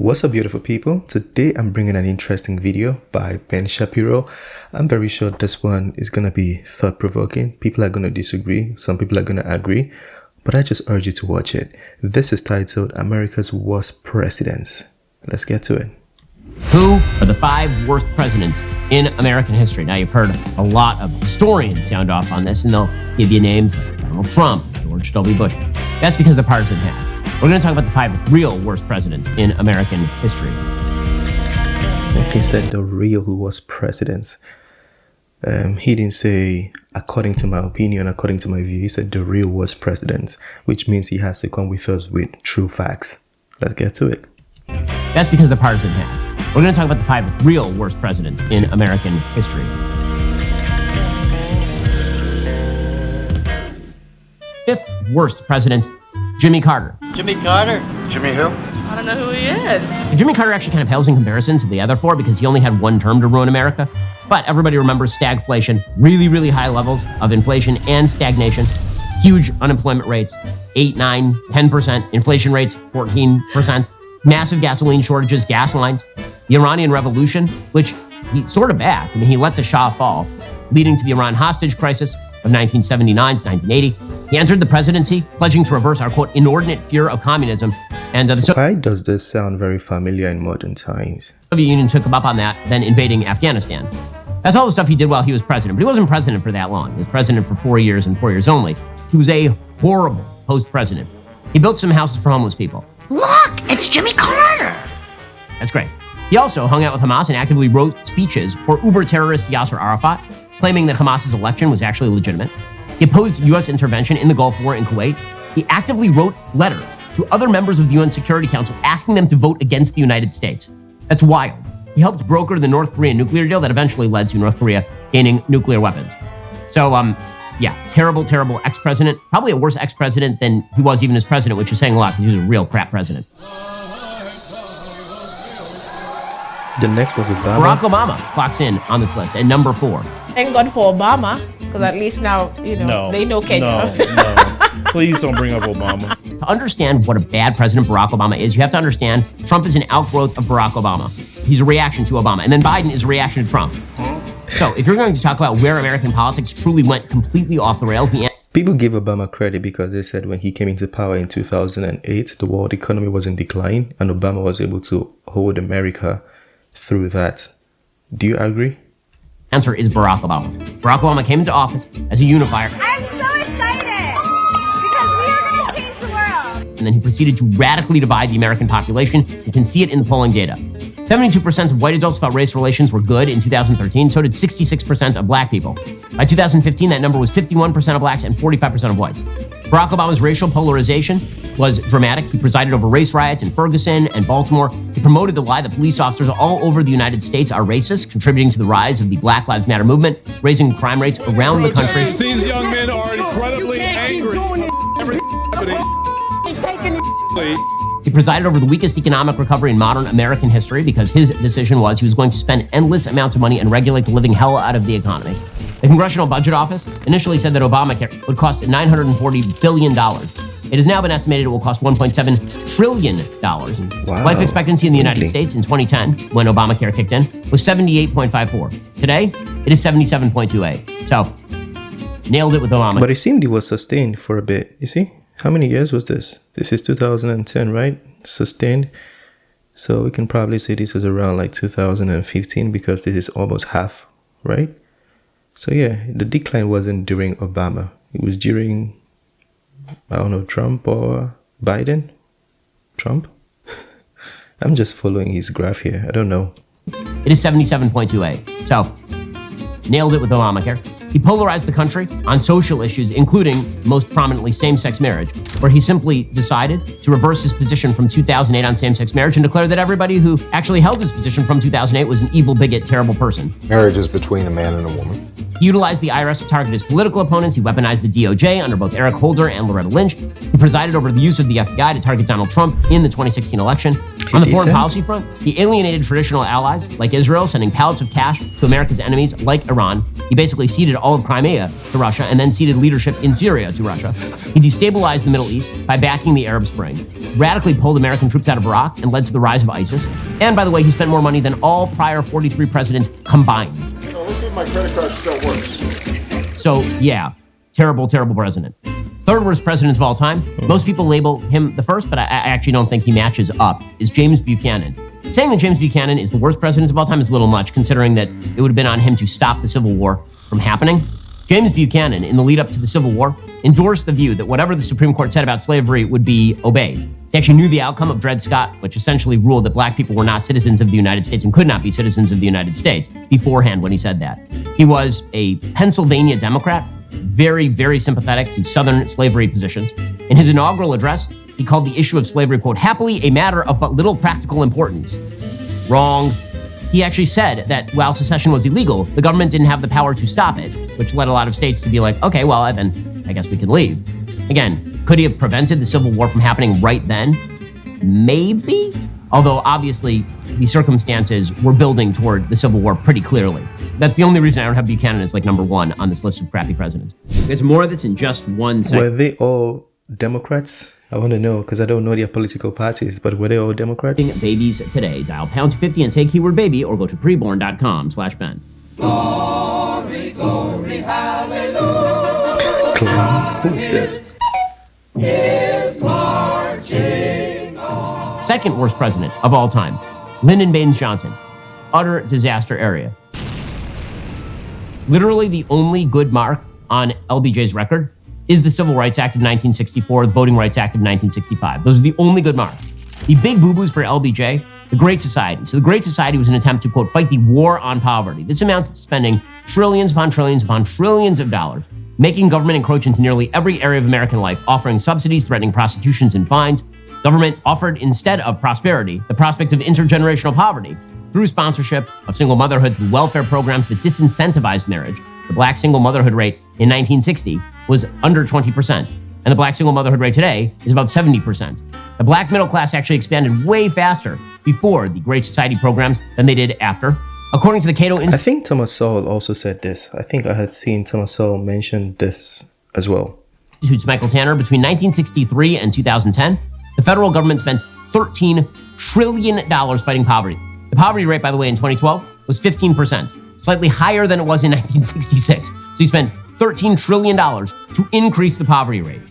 What's up, beautiful people? Today I'm bringing an interesting video by Ben Shapiro. I'm very sure this one is going to be thought-provoking. People are going to disagree, some people are going to agree, but I just urge you to watch it. This is titled America's Worst Presidents. Let's get to it. Who are the 5 worst presidents in American history? Now, you've heard a lot of historians sound off on this, and they'll give you names like Donald Trump, George W. Bush. That's because the partisan hat. We're going to talk about the 5 real worst presidents in American history. He said the real worst presidents. He didn't say, according to my opinion, according to my view. He said the real worst presidents, which means he has to come with us with true facts. Let's get to it. That's because the partisan hat. We're going to talk about the 5 real worst presidents in American history. 5th worst president, Jimmy Carter. Jimmy Carter? Jimmy who? I don't know who he is. So Jimmy Carter actually kind of pales in comparison to the other 4 because he only had 1 term to ruin America. But everybody remembers stagflation, really, really high levels of inflation and stagnation, huge unemployment rates, 8, 9, 10%, inflation rates, 14%, massive gasoline shortages, gas lines, the Iranian Revolution, which he sort of backed. I mean, he let the Shah fall, leading to the Iran hostage crisis of 1979 to 1980. He entered the presidency, pledging to reverse our, quote, inordinate fear of communism. And Why does this sound very familiar in modern times? Soviet Union took him up on that, then invading Afghanistan. That's all the stuff he did while he was president, but he wasn't president for that long. He was president for 4 years and 4 years only. He was a horrible post-president. He built some houses for homeless people. Look, it's Jimmy Carter. That's great. He also hung out with Hamas and actively wrote speeches for Uber terrorist Yasser Arafat, claiming that Hamas's election was actually legitimate. He opposed U.S. intervention in the Gulf War in Kuwait. He actively wrote letters to other members of the UN Security Council asking them to vote against the United States. That's wild. He helped broker the North Korean nuclear deal that eventually led to North Korea gaining nuclear weapons. So, yeah, terrible, terrible ex-president. Probably a worse ex-president than he was even as president, which is saying a lot because he was a real crap president. The next was Obama. Barack Obama clocks in on this list at number 4. Thank God for Obama, because at least now, they know Kenya. No. Please don't bring up Obama. To understand what a bad president Barack Obama is, you have to understand Trump is an outgrowth of Barack Obama. He's a reaction to Obama. And then Biden is a reaction to Trump. So if you're going to talk about where American politics truly went completely off the rails, People give Obama credit because they said when he came into power in 2008, the world economy was in decline, and Obama was able to hold America through that. Do you agree? Answer is Barack Obama. Barack Obama came into office as a unifier. I'm so excited because we are going to change the world. And then he proceeded to radically divide the American population. You can see it in the polling data. 72% of white adults thought race relations were good in 2013. So did 66% of black people. By 2015, that number was 51% of blacks and 45% of whites. Barack Obama's racial polarization was dramatic. He presided over race riots in Ferguson and Baltimore. He promoted the lie that police officers all over the United States are racist, contributing to the rise of the Black Lives Matter movement, raising crime rates around the country. These young men are incredibly angry. He presided over the weakest economic recovery in modern American history because his decision was he was going to spend endless amounts of money and regulate the living hell out of the economy. The Congressional Budget Office initially said that Obamacare would cost $940 billion. It has now been estimated it will cost $1.7 trillion. Wow. Life expectancy in the United States in 2010, when Obamacare kicked in, was 78.54. Today, it is 77.28. So, nailed it with Obama. But it seemed it was sustained for a bit. You see? How many years was this? This is 2010, right? Sustained. So we can probably say this was around like 2015 because this is almost half, right? So yeah, the decline wasn't during Obama. It was during, I don't know, Trump or Biden? Trump? I'm just following his graph here. I don't know. It is 77.28. So, nailed it with Obamacare. He polarized the country on social issues, including, most prominently, same-sex marriage, where he simply decided to reverse his position from 2008 on same-sex marriage and declare that everybody who actually held his position from 2008 was an evil, bigot, terrible person. Marriage is between a man and a woman. He utilized the IRS to target his political opponents. He weaponized the DOJ under both Eric Holder and Loretta Lynch. He presided over the use of the FBI to target Donald Trump in the 2016 election. On the foreign policy front, he alienated traditional allies like Israel, sending pallets of cash to America's enemies like Iran. He basically ceded all of Crimea to Russia and then ceded leadership in Syria to Russia. He destabilized the Middle East by backing the Arab Spring, radically pulled American troops out of Iraq and led to the rise of ISIS. And by the way, he spent more money than all prior 43 presidents combined. Oh, let's see if my credit card still works. So yeah, terrible, terrible president. Third worst president of all time. Most people label him the first, but I actually don't think he matches up, is James Buchanan. Saying that James Buchanan is the worst president of all time is a little much, considering that it would have been on him to stop the Civil War from happening. James Buchanan, in the lead up to the Civil War, endorsed the view that whatever the Supreme Court said about slavery would be obeyed. He actually knew the outcome of Dred Scott, which essentially ruled that black people were not citizens of the United States and could not be citizens of the United States beforehand when he said that. He was a Pennsylvania Democrat, very, very sympathetic to Southern slavery positions. In his inaugural address, he called the issue of slavery, quote, happily a matter of but little practical importance. Wrong. He actually said that while secession was illegal, the government didn't have the power to stop it, which led a lot of states to be like, okay, well, then I guess we can leave. Again, could he have prevented the Civil War from happening right then? Maybe. Although obviously the circumstances were building toward the Civil War pretty clearly. That's the only reason I don't have Buchanan as like number one on this list of crappy presidents. We'll get to more of this in just one second. Were they all Democrats? I want to know because I don't know their political parties, but were they all Democrats? Babies today. Dial #250 and say keyword baby or go to preborn.com/Ben. Glory, glory, hallelujah. Clown? Who's this? Is marching on. Second worst president of all time, Lyndon Baines Johnson. Utter disaster area. Literally the only good mark on LBJ's record is the Civil Rights Act of 1964, the Voting Rights Act of 1965. Those are the only good marks. The big boo-boos for LBJ, the Great Society. So the Great Society was an attempt to, quote, fight the war on poverty. This amounted to spending trillions upon trillions upon trillions of dollars, making government encroach into nearly every area of American life, offering subsidies, threatening prosecutions and fines. Government offered, instead of prosperity, the prospect of intergenerational poverty through sponsorship of single motherhood through welfare programs that disincentivized marriage. The black single motherhood rate in 1960 was under 20%, and the black single motherhood rate today is about 70%. The black middle class actually expanded way faster before the Great Society programs than they did after. According to the Cato Institute, I think Thomas Sowell also said this. I think I had seen Thomas Sowell mention this as well. Michael Tanner, between 1963 and 2010, the federal government spent $13 trillion fighting poverty. The poverty rate, by the way, in 2012 was 15%, slightly higher than it was in 1966. So he spent $13 trillion to increase the poverty rate.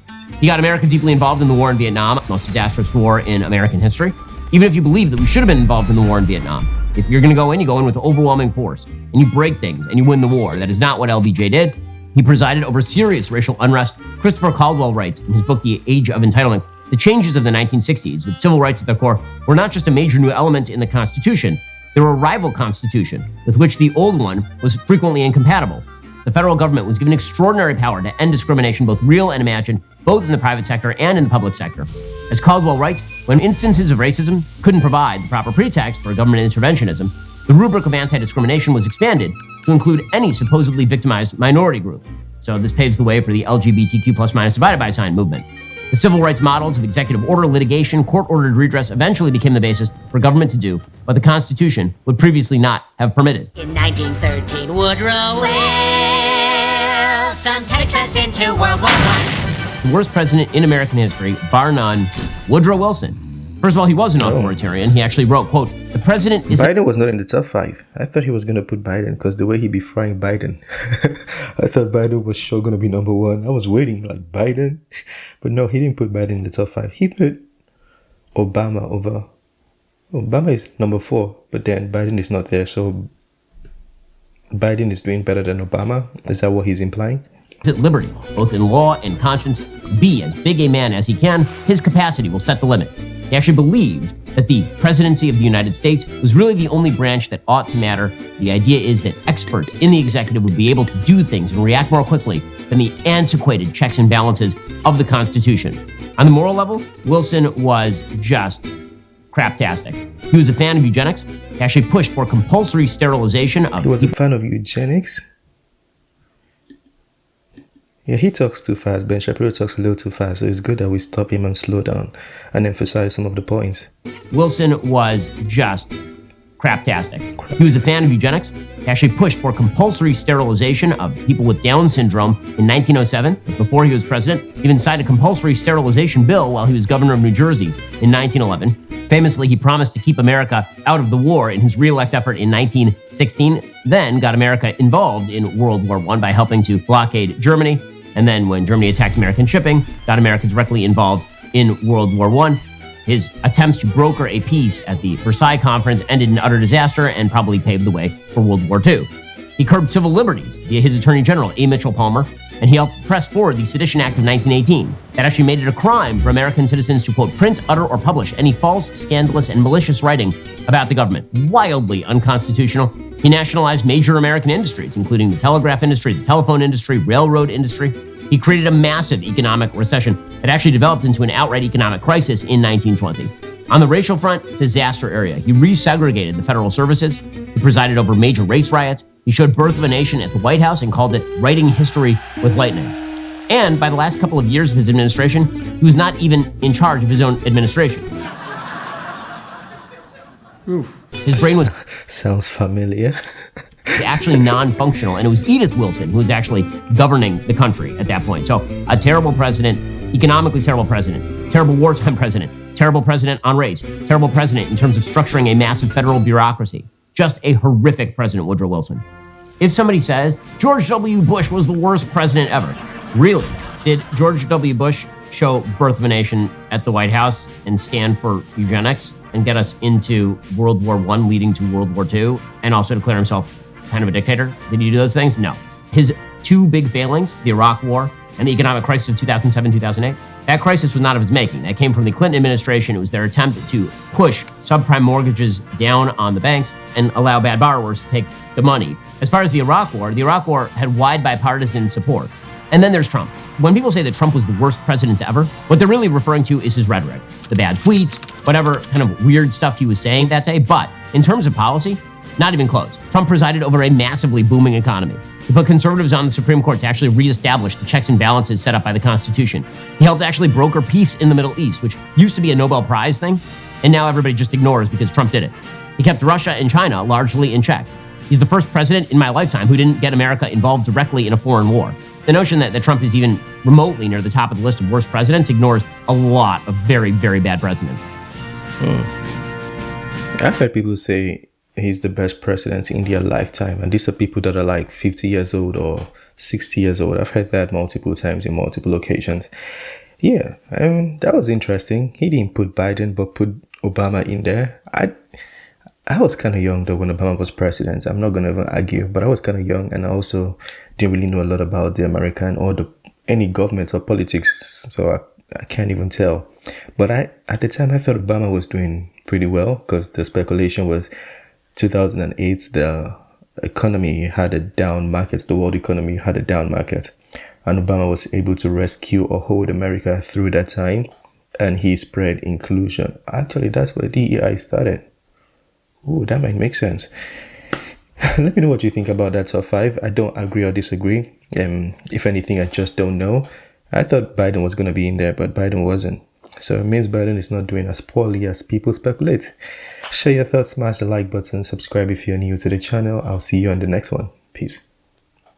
He got America deeply involved in the war in Vietnam, most disastrous war in American history. Even if you believe that we should have been involved in the war in Vietnam, if you're going to go in, you go in with overwhelming force, and you break things, and you win the war. That is not what LBJ did. He presided over serious racial unrest. Christopher Caldwell writes in his book, The Age of Entitlement, the changes of the 1960s, with civil rights at their core, were not just a major new element in the Constitution. They were a rival constitution with which the old one was frequently incompatible. The federal government was given extraordinary power to end discrimination, both real and imagined, both in the private sector and in the public sector. As Caldwell writes, when instances of racism couldn't provide the proper pretext for government interventionism, the rubric of anti-discrimination was expanded to include any supposedly victimized minority group. So this paves the way for the LGBTQ plus minus divided by sign movement. The civil rights models of executive order, litigation, court-ordered redress eventually became the basis for government to do what the Constitution would previously not have permitted. In 1913, Woodrow Wilson takes us into World War I. The worst president in American history, bar none, Woodrow Wilson. First of all, he was an authoritarian. He actually wrote, quote, the president is... Biden was not in the top 5. I thought he was going to put Biden because the way he be frying Biden. I thought Biden was sure going to be number 1. I was waiting like Biden. But no, he didn't put Biden in the top 5. He put Obama over... Obama is number 4, but then Biden is not there. So Biden is doing better than Obama. Is that what he's implying? At liberty, both in law and conscience, to be as big a man as he can. His capacity will set the limit. He actually believed that the presidency of the United States was really the only branch that ought to matter. The idea is that experts in the executive would be able to do things and react more quickly than the antiquated checks and balances of the Constitution. On the moral level, Wilson was just craptastic. He was a fan of eugenics. He actually pushed for compulsory sterilization of... He was a fan of eugenics? Yeah, he talks too fast. Ben Shapiro talks a little too fast, so it's good that we stop him and slow down and emphasize some of the points. Wilson was just craptastic. He was a fan of eugenics. He He actually pushed for compulsory sterilization of people with Down syndrome in 1907, before he was president. He even signed a compulsory sterilization bill while he was governor of New Jersey in 1911. Famously, he promised to keep America out of the war in his re-elect effort in 1916, then got America involved in World War I by helping to blockade Germany. And then when Germany attacked American shipping, got America directly involved in World War I. His attempts to broker a peace at the Versailles Conference ended in utter disaster and probably paved the way for World War II. He curbed civil liberties via his Attorney General, A. Mitchell Palmer, and he helped press forward the Sedition Act of 1918 that actually made it a crime for American citizens to, quote, print, utter, or publish any false, scandalous, and malicious writing about the government. Wildly unconstitutional. He nationalized major American industries, including the telegraph industry, the telephone industry, railroad industry. He created a massive economic recession that actually developed into an outright economic crisis in 1920. On the racial front, disaster area. He resegregated the federal services. He presided over major race riots. He showed Birth of a Nation at the White House and called it writing history with lightning. And by the last couple of years of his administration, he was not even in charge of his own administration. His brain was sounds familiar. actually non-functional, and it was Edith Wilson who was actually governing the country at that point. So a terrible president, economically terrible president, terrible wartime president, terrible president on race, terrible president in terms of structuring a massive federal bureaucracy. Just a horrific president, Woodrow Wilson. If somebody says George W. Bush was the worst president ever, really? Did George W. Bush show Birth of a Nation at the White House and stand for eugenics and get us into World War I leading to World War II and also declare himself kind of a dictator? Did he do those things? No. His two big failings, the Iraq War and the economic crisis of 2007-2008, that crisis was not of his making. That came from the Clinton administration. It was their attempt to push subprime mortgages down on the banks and allow bad borrowers to take the money. As far as the Iraq War had wide bipartisan support. And then there's Trump. When people say that Trump was the worst president ever, what they're really referring to is his rhetoric, the bad tweets, whatever kind of weird stuff he was saying that day. But in terms of policy, not even close. Trump presided over a massively booming economy. He put conservatives on the Supreme Court to actually reestablish the checks and balances set up by the Constitution. He helped actually broker peace in the Middle East, which used to be a Nobel Prize thing, and now everybody just ignores because Trump did it. He kept Russia and China largely in check. He's the first president in my lifetime who didn't get America involved directly in a foreign war. The notion that Trump is even remotely near the top of the list of worst presidents ignores a lot of very, very bad presidents. I've heard people say he's the best president in their lifetime, and these are people that are like 50 years old or 60 years old. I've heard that multiple times in multiple occasions. Yeah, that was interesting. He didn't put Biden, but put Obama in there. I was kind of young though when Obama was president. I'm not going to even argue, but I was kind of young, and I also didn't really know a lot about the American or any government or politics, so I can't even tell. But at the time, I thought Obama was doing pretty well because the speculation was 2008, the economy had a down market, the world economy had a down market, and Obama was able to rescue or hold America through that time, and he spread inclusion. Actually, that's where DEI started. Ooh, that might make sense. Let me know what you think about that top 5. I don't agree or disagree. If anything, I just don't know. I thought Biden was going to be in there, but Biden wasn't. So it means Biden is not doing as poorly as people speculate. Share your thoughts, smash the like button, subscribe if you're new to the channel. I'll see you on the next one. Peace.